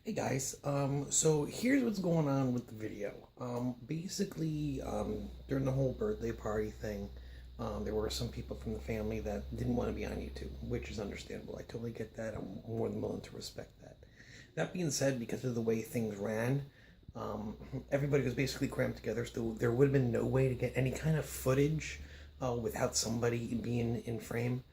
Hey guys, so here's what's going on with the video. Basically, during the whole birthday party thing, there were some people from the family that didn't want to be on YouTube, which is understandable. I totally get that. I'm more than willing to respect that. That being said, because of the way things ran, everybody was basically crammed together, so there would have been no way to get any kind of footage without somebody being in frame.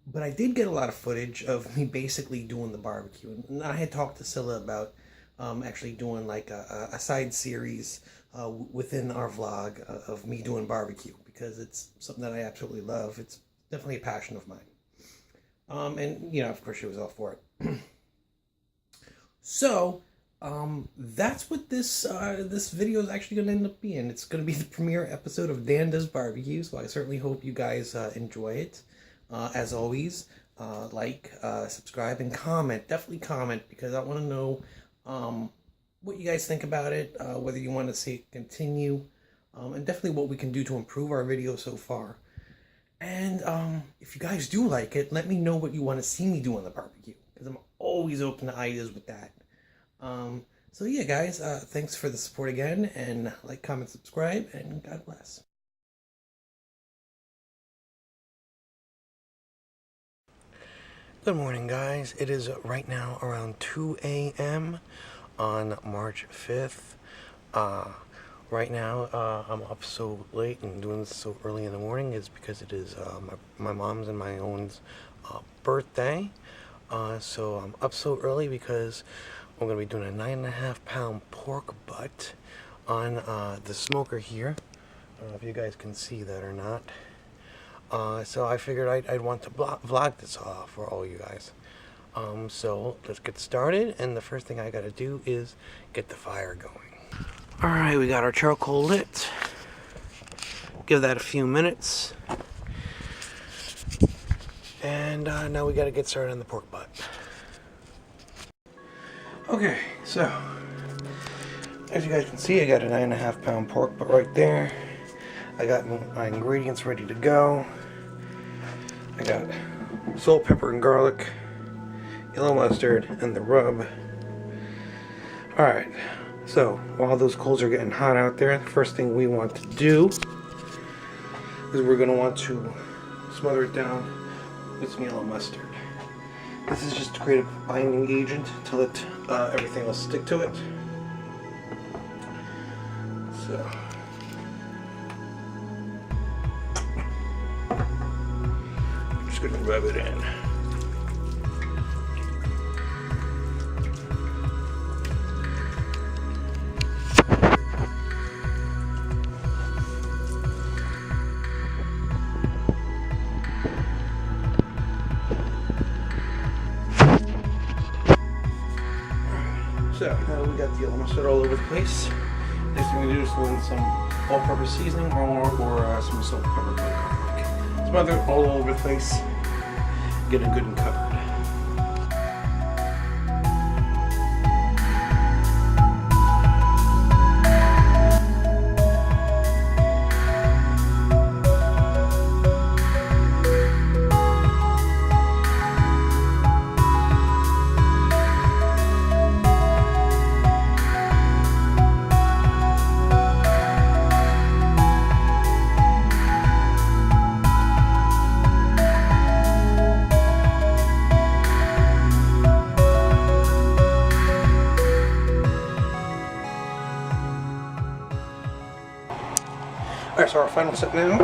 But I did get a lot of footage of me basically doing the barbecue. And I had talked to Scylla about actually doing like a side series within our vlog of me doing barbecue, because it's something that I absolutely love. It's definitely a passion of mine. And, you know, of course she was all for it. So, that's what this video is actually going to end up being. It's going to be the premiere episode of Dan Does BBQ, so I certainly hope you guys enjoy it. As always, like, subscribe, and comment. Definitely comment, because I want to know what you guys think about it, whether you want to see it continue, and definitely what we can do to improve our video so far. And if you guys do like it, let me know what you want to see me do on the barbecue, because I'm always open to ideas with that. So yeah, guys, thanks for the support again, and like, comment, subscribe, and God bless. Good morning, guys. It is right now around 2 a.m. on March 5th. Right now, I'm up so late and doing this so early in the morning is because it is my mom's and my own's birthday. So I'm up so early because we're going to be doing a 9.5-pound pork butt on the smoker here. I don't know if you guys can see that or not. So I figured I'd want to vlog this for all you guys. So let's get started, and the first thing I gotta do is get the fire going. Alright, we got our charcoal lit. Give that a few minutes. And now we gotta get started on the pork butt. Okay, so as you guys can see, I got a 9.5-pound pork butt right there. I got my ingredients ready to go. I got salt, pepper, and garlic, yellow mustard, and the rub. Alright, so while those coals are getting hot out there, the first thing we want to do is we're going to want to smother it down with some yellow mustard. This is just to create a binding agent to let everything else stick to it. So just gonna rub it in. So now we got the yellow mustard all over the place. Next thing we do is throw in some all-purpose seasoning or some salt, pepper, and garlic. Smother it all over the place. Get it good and covered. Alright, so our final step now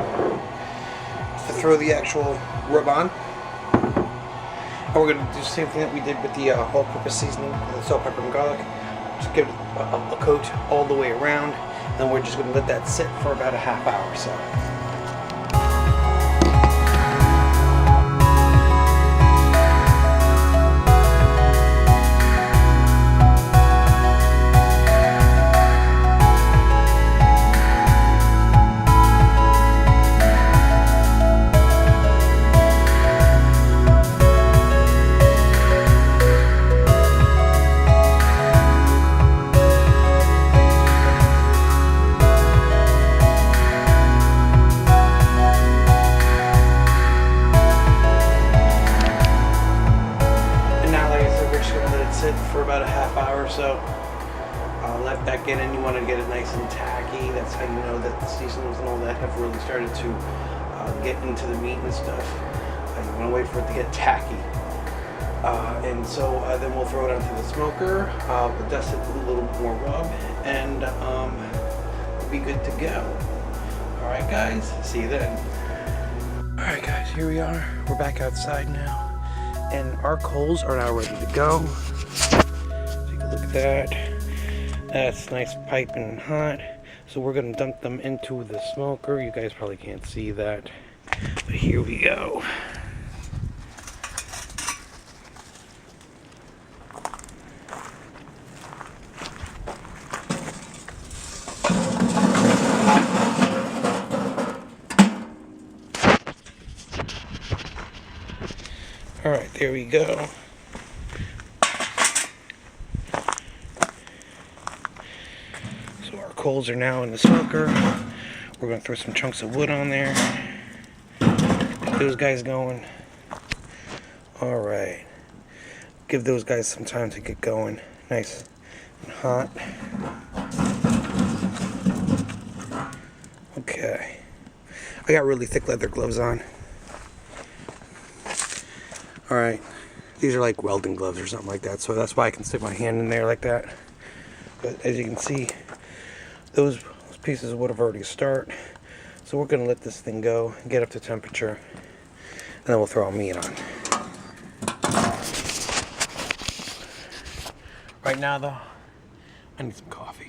is to throw the actual rub on. And we're going to do the same thing that we did with the all-purpose seasoning, the salt, pepper, and garlic. Just give it a coat all the way around, and we're just going to let that sit for about a half hour or so. just gonna let it sit for about a half hour or so. Let that get in. You want to get it nice and tacky. That's how you know that the seasonings and all that have really started to get into the meat and stuff. You want to wait for it to get tacky. And so then we'll throw it onto the smoker. We'll dust it with a little more rub, and we'll be good to go. Alright guys, see you then. Alright guys, here we are. We're back outside now. And our coals are now ready to go. Take a look at that. That's nice piping hot. So we're going to dump them into the smoker. You guys probably can't see that. But here we go. Alright, there we go. So our coals are now in the smoker. We're going to throw some chunks of wood on there. Get those guys going. Alright. Give those guys some time to get going. Nice and hot. Okay. I got really thick leather gloves on. Alright, these are like welding gloves or something like that, so that's why I can stick my hand in there like that. But as you can see, those pieces of wood have already start. So we're going to let this thing go, get up to temperature, and then we'll throw our meat on. Right now though, I need some coffee.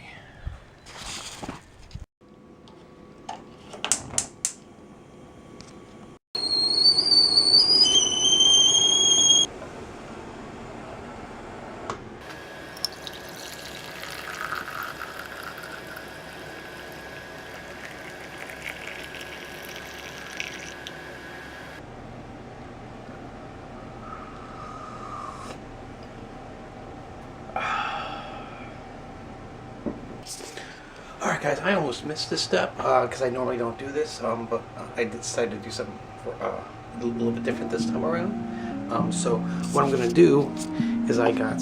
Alright guys, I almost missed this step because I normally don't do this, but I decided to do something for, a little bit different this time around. So what I'm going to do is I got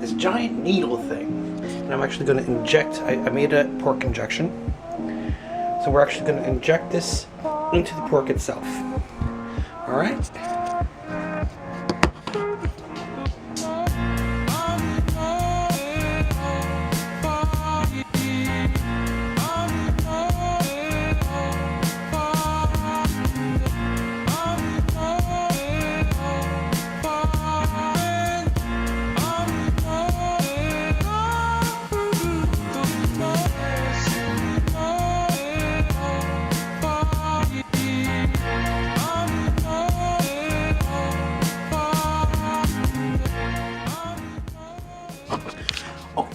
this giant needle thing, and I'm actually going to inject, I made a pork injection, so we're actually going to inject this into the pork itself. Alright?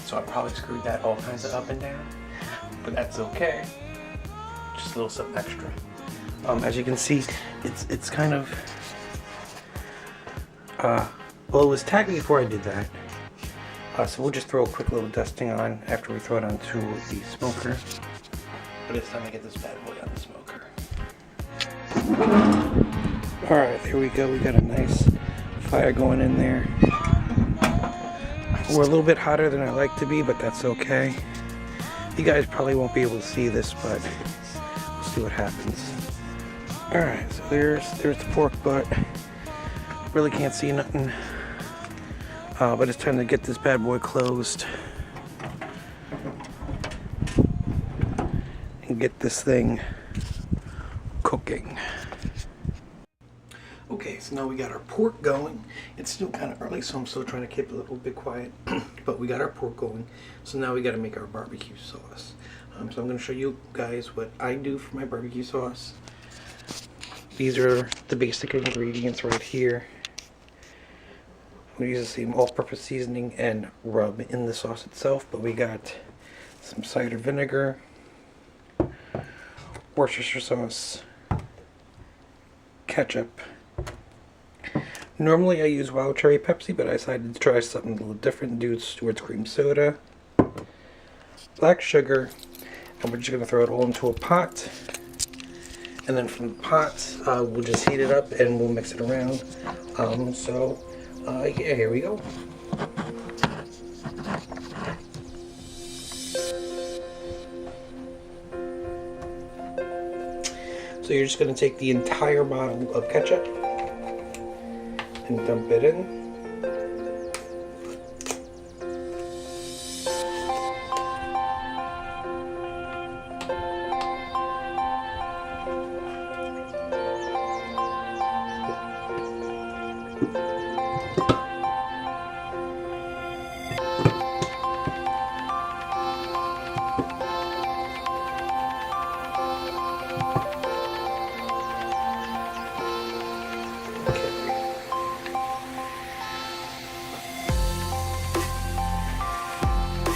So I probably screwed that all kinds of up and down, but that's okay. Just a little something extra. As you can see, it's kind of well, it was tacky before I did that. So we'll just throw a quick little dusting on after we throw it onto the smoker. But it's time to get this bad boy on the smoker. All right, there we go. We got a nice fire going in there. We're a little bit hotter than I like to be, but that's okay. You guys probably won't be able to see this, but we'll see what happens. Alright, so there's the pork butt. Really can't see nothing. But it's time to get this bad boy closed. And get this thing cooking. Okay, so now we got our pork going. It's still kind of early, so I'm still trying to keep it a little bit quiet. But we got our pork going. So now we got to make our barbecue sauce. So I'm going to show you guys what I do for my barbecue sauce. These are the basic ingredients right here. We use the same all-purpose seasoning and rub in the sauce itself, but we got some cider vinegar, Worcestershire sauce, ketchup. Normally I use wild cherry Pepsi, but I decided to try something a little different due to Stewart's cream soda, black sugar, and we're just going to throw it all into a pot. And then from the pot, we'll just heat it up and we'll mix it around. So Yeah, here we go. So you're just going to take the entire bottle of ketchup and dump it in.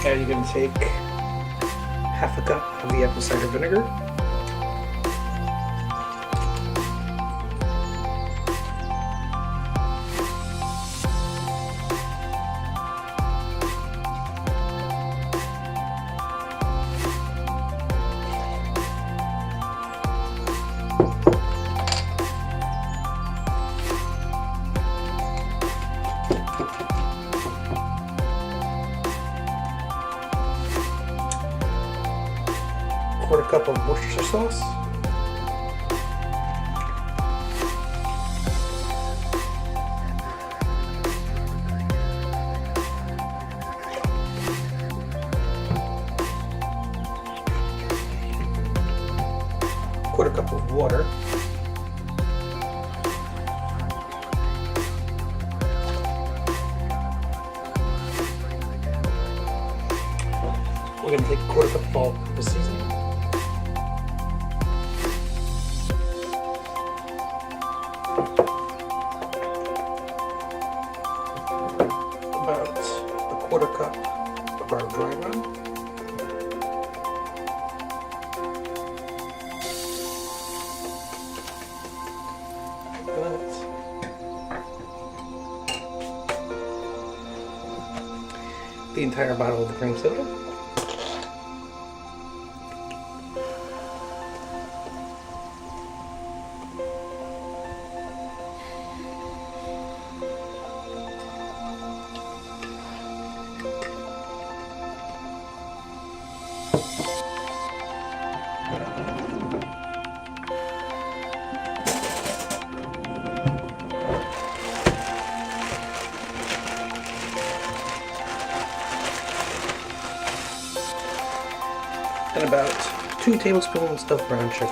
And you're going to take half a cup of the apple cider vinegar. Quarter cup of Worcestershire sauce. Quarter cup of water. We're going to take a quarter cup of all-purpose seasoning. About a quarter cup of our dry rub. The entire bottle of the cream soda. And about 2 tablespoons of brown sugar.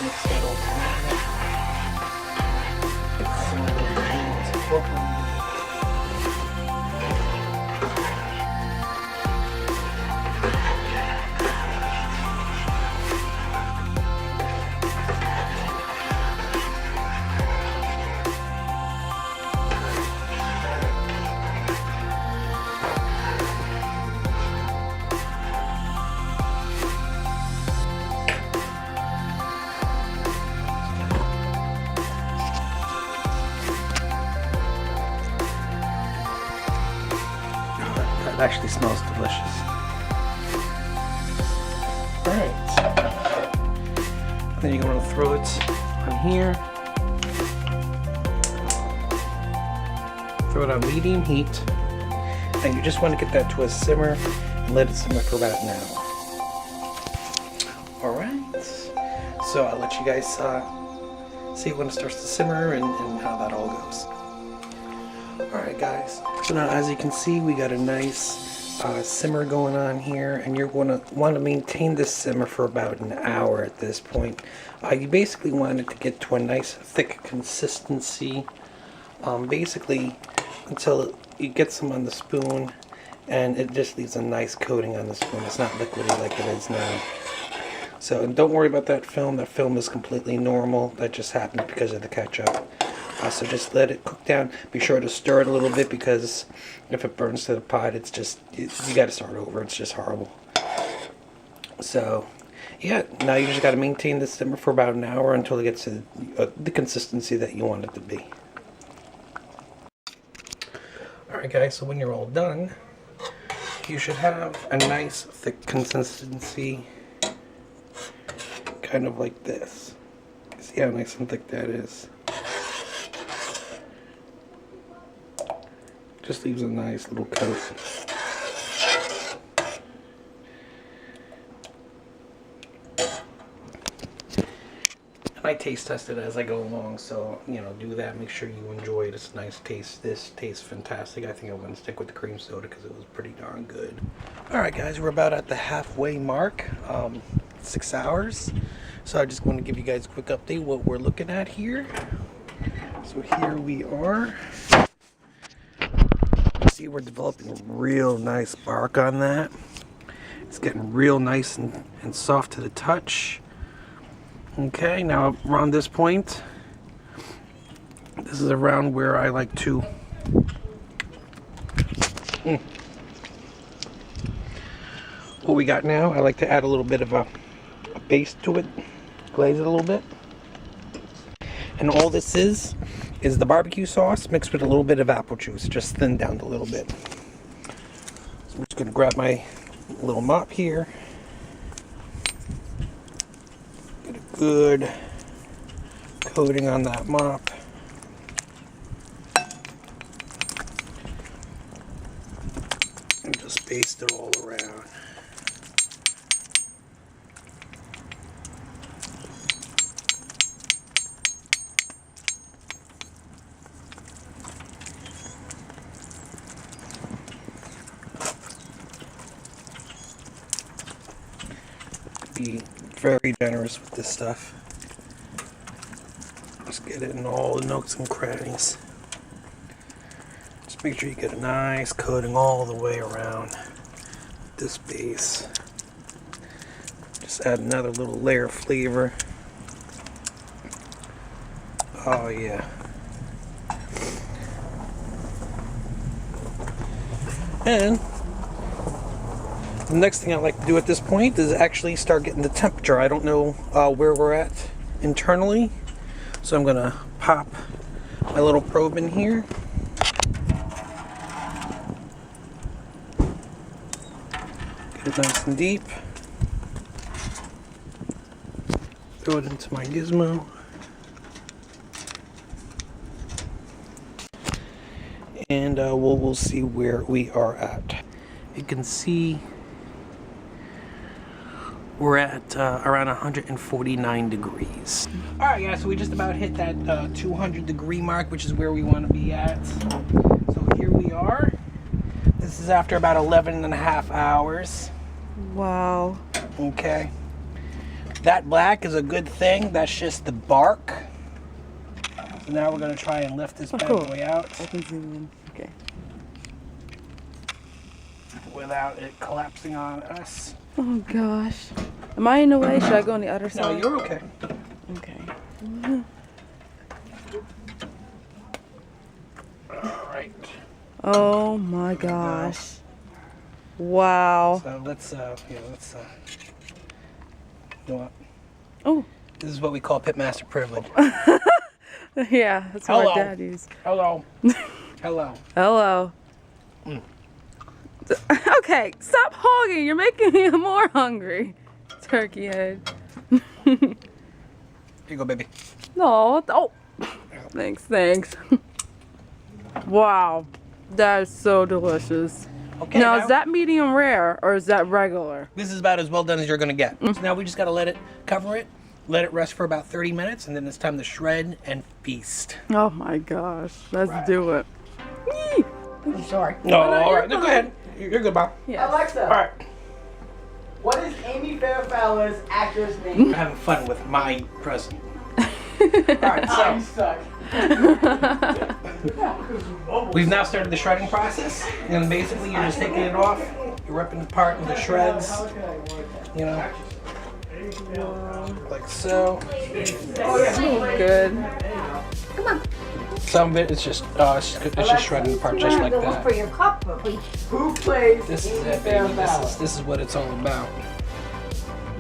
Mix that all together. It actually smells delicious. Alright. Then you're going to throw it on here. Throw it on medium heat. And you just want to get that to a simmer and let it simmer for about an hour. Alright. So I'll let you guys see when it starts to simmer and how that all goes. Alright guys, so now as you can see we got a nice simmer going on here, and you're going to want to maintain this simmer for about an hour at this point. You basically want it to get to a nice thick consistency, basically until you get some on the spoon and it just leaves a nice coating on the spoon. It's not liquidy like it is now. So don't worry about that film. That film is completely normal. That just happened because of the ketchup. So just let it cook down. Be sure to stir it a little bit, because if it burns to the pot, it's just, you got to start over. It's just horrible. So yeah, now you just got to maintain the simmer for about an hour until it gets to the consistency that you want it to be. Alright guys, so when you're all done, you should have a nice thick consistency, kind of like this. See how nice and thick that is? Just leaves a nice little coat. I taste test it as I go along, so you know, do that. Make sure you enjoy it. It's a nice taste. This tastes fantastic. I think I'm going to stick with the cream soda because it was pretty darn good. Alright guys, we're about at the halfway mark. 6 hours. So I just want to give you guys a quick update what we're looking at here. So here we are. See, we're developing a real nice bark on that. It's getting real nice and soft to the touch. Okay, now around this point, this is around where I like to what we got now, I like to add a little bit of a base to it, glaze it a little bit. And all this is the barbecue sauce mixed with a little bit of apple juice, just thinned down a little bit. So I'm just going to grab my little mop here. Good coating on that mop. And just baste it all around. Be very generous with this stuff. Just get it in all the nooks and crannies. Just make sure you get a nice coating all the way around this base. Just add another little layer of flavor. Oh yeah. And the next thing I like to do at this point is actually start getting the temperature. I don't know where we're at internally, so I'm gonna pop my little probe in here. Get it nice and deep. Throw it into my gizmo. And we'll see where we are at. You can see we're at around 149 degrees. All right, guys, so we just about hit that 200 degree mark, which is where we want to be at. So here we are. This is after about 11 and a half hours. Wow. Okay. That black is a good thing. That's just the bark. So now we're going to try and lift this bad boy out. I can zoom in. Okay. Without it collapsing on us. Oh gosh. Am I in the way? Should I go on the other side? No, you're okay. Okay. Alright. Oh my gosh. Wow. So let's you know what? Oh. This is what we call pitmaster privilege. Yeah, that's what Hello. my dad used. Hello. Hello. Hello. Okay, stop hogging. You're making me more hungry. Turkey head. Here you go, baby. No. Oh. Thanks. Wow. That is so delicious. Okay. Now, is that medium rare or is that regular? This is about as well done as you're gonna get. So now we just gotta let it cover it, let it rest for about 30 minutes, and then it's time to shred and feast. Oh my gosh. Let's do it. Yee. I'm sorry. No, all right. No, go ahead. You're good, Bob. Yes. Alexa, All right. what is Amy Fairfellow's actress I'm name? having fun with my present. All right. Oh, you So suck. we've now started the shredding process, and basically you're just taking it off, you're ripping it apart into shreds. You know, like so. Good. Some of it is just shredding apart just like that. For your cup, please. Who plays This is Amy it, baby. Fairfell? This is what it's all about.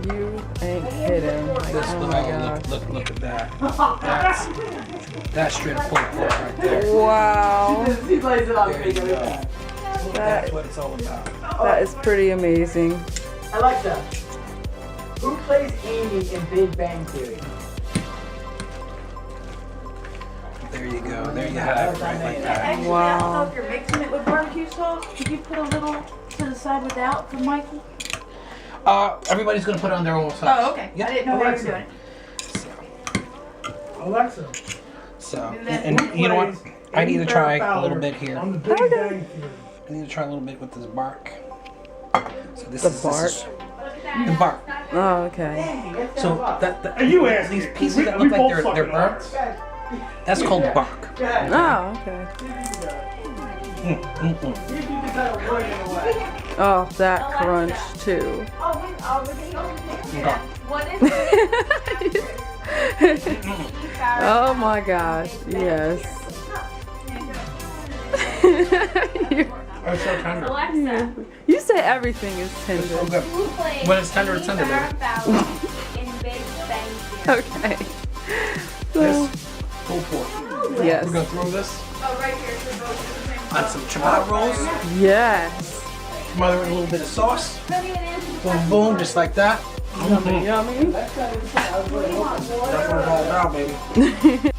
You ain't kidding. This Oh my gosh. look at that. That's straight up pulled pork right there. Wow. He plays it on There you video. go. That's what it's all about. That is pretty amazing. Alexa, who plays Amy in Big Bang Theory? There you go. There you have it. Right like that. Actually, I Wow. don't know if you're mixing it with barbecue sauce. Could you put a little to the side without for Mikey? Everybody's gonna put on their own sauce. Oh, okay. Yep. I didn't know how you were Alexa. doing it. Alexa. So, And then and you know what? I need to try a little bit here. On the Big Bang Theory. I need to try a little bit with this bark. So this The is bark? the bark. Oh, okay. Dang, get So that that Are you asking? these pieces that look like they're burnt. That's called bark. Go ahead. Oh, okay. See if you can kind of work it away. Oh, that crunch too. What is it? Oh my gosh, yes. It's so tender. Alexa, You say everything is tender. So good. who plays When it's tender, it's tender, baby. Amy Farrah Fowler in Big Bang Theory? Okay. This So, pulled pork. yes. We're gonna throw this Oh, right here. So both of the same on some ciabatta rolls. Yes. Smother it with a little bit of sauce. Boom, boom, just like that. Yummy. That's what it's all about, baby.